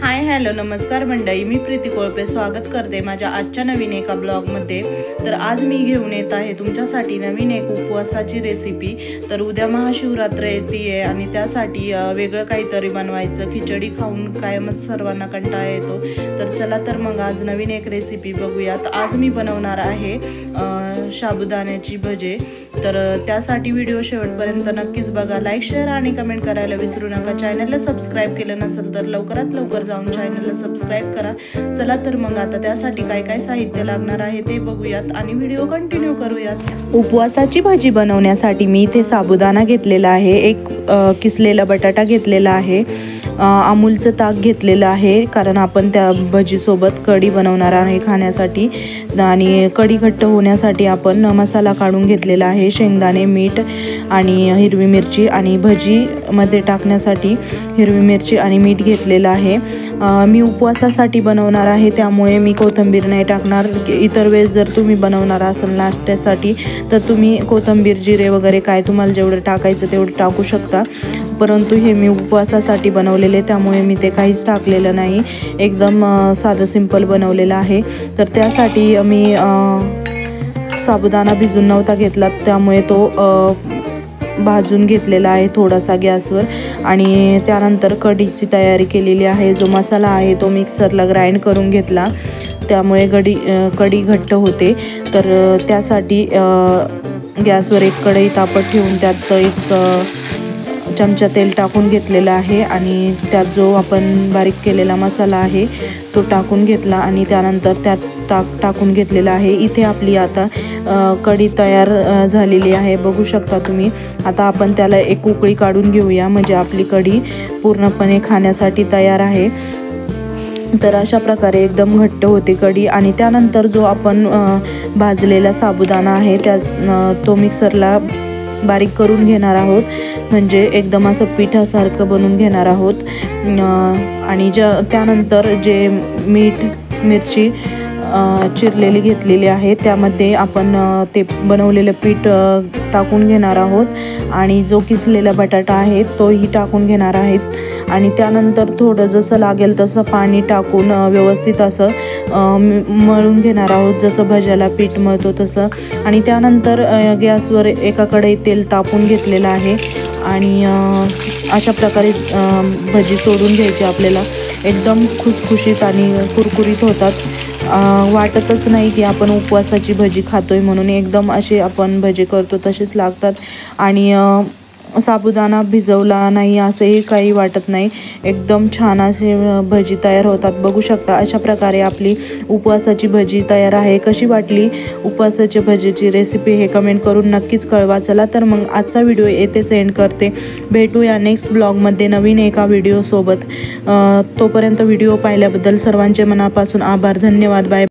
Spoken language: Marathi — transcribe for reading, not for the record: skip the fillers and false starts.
हाय हॅलो नमस्कार मंडळी, मी प्रीती कोळपे स्वागत करते माझ्या आजच्या नवीन एका ब्लॉगमध्ये। तर आज मी घेऊन येत आहे तुमच्यासाठी नवीन एक उपवासाची रेसिपी। तर उद्या महाशिवरात्र येते आणि त्यासाठी वेगळं काहीतरी बनवायचं। खिचडी खाऊन कायमच सर्वांना कंटाळा येतो। तर चला तर मग आज नवीन एक रेसिपी बघूयात। आज मी बनवणार आहे साबुदाण्याची भजे। तर त्यासाठी व्हिडिओ शेवटपर्यंत नक्कीच बघा। लाईक शेअर आणि कमेंट करायला विसरू नका। चॅनलला सबस्क्राइब केलं नसेल तर लवकरात लवकर जाऊन चॅनलला सबस्क्राइब करा। चला तर मग आता त्यासाठी काय काय साहित्य लागणार आहे ते बघूयात आणि व्हिडिओ कंटिन्यू करूयात। उपवासाची भाजी बनवण्यासाठी मी इथे साबुदाणा घेतलेला आहे, एक किसलेला बटाटा घेतलेला आहे, अमूलचं ताक घेतलेलं आहे कारण आपण त्या भजीसोबत कढी बनवणार आहे खाण्यासाठी। आणि कढी घट्ट होण्यासाठी आपण मसाला काढून घेतलेला आहे, शेंगदाणे, मीठ आणि हिरवी मिरची आणि भजीमध्ये टाकण्यासाठी हिरवी मिरची आणि मीठ घेतलेलं आहे। मी उपवासासाठी बनवणार आहे त्यामुळे मी कोथिंबीर नाही टाकणार। इतर वेळेस जर तुम्ही बनवणार असाल नाश्त्यासाठी तर तुम्ही कोथिंबीर, जिरे वगैरे काय तुम्हाला जेवढं टाकायचं तेवढं टाकू शकता, परंतु हे मी उपवासासाठी बनवलेले त्यामुळे मी ते काहीच टाकलेलं नाही, एकदम साधं सिंपल बनवलेलं आहे। तर त्यासाठी मी साबुदाणा भिजून नव्हता घेतला त्यामुळे तो भाजून घेतलेला आहे थोडासा गॅसवर आणि त्यानंतर कढीची तयारी केलेली आहे। जो मसाला आहे तो मिक्सरला ग्राइंड करून घेतला त्यामुळे कढी घट्ट होते। तर त्यासाठी गॅसवर एक कढई तापत ठेवून त्यात एक चमचा तेल टाकून घेतलेला आहे आणि त्यात जो आपण बारीक केलेला मसाला आहे तो टाकून घेतला आणि त्यानंतर त्यात टाकून घेतलेला आहे। इथे आपली आता कढी तयार झालेली आहे, बघू शकता तुम्ही। आता आपण त्याला एक उकळी काढून घेऊया म्हणजे आपली कढी पूर्णपणे खाण्यासाठी तयार आहे। तर अशा प्रकारे एकदम घट्ट होते कढी आणि त्यानंतर जो आपण भाजलेला साबुदाणा आहे तो मिक्सरला बारीक करून घेणार आहोत, म्हणजे एकदम असं पिठासारखं बनवून घेणार आहोत। आणि त्यानंतर जे मीठ, मिरची चिरलेली घेतलेली आहे त्यामध्ये आपण ते बनवलेलं पीठ टाकून घेणार आहोत आणि जो किसलेला बटाटा आहे तोही टाकून घेणार आहेत आणि त्यानंतर थोडं जसं लागेल तसं पाणी टाकून व्यवस्थित असं मळून घेणार आहोत, जसं भज्याला पीठ मळतो तसं। आणि त्यानंतर गॅसवर एका कढईत तेल तापून घेतलेलं आहे आणि अशा प्रकारे भजी सोडून घ्यायची आपल्याला। एकदम खुसखुशीत आणि कुरकुरीत होतात, वाटतच नाही की आपण उपवासाची भजी खातोय म्हणून। एकदम असे आपण भजी करतो तसेच लागतात आणि साबुदाणा भिजवला नाही असंही काही वाटत नाही, एकदम छान असे भजी तयार होतात, बघू शकता। अशा प्रकारे आपली उपवासाची भजी तयार आहे। कशी वाटली उपवासाची भजीची रेसिपी हे कमेंट करून नक्कीच कळवा। चला तर मग आजचा व्हिडिओ येथेच एंड करते, भेटूया नेक्स्ट ब्लॉगमध्ये नवीन एका व्हिडिओसोबत। तोपर्यंत व्हिडिओ पाहिल्याबद्दल सर्वांचे मनापासून आभार, धन्यवाद, बाय।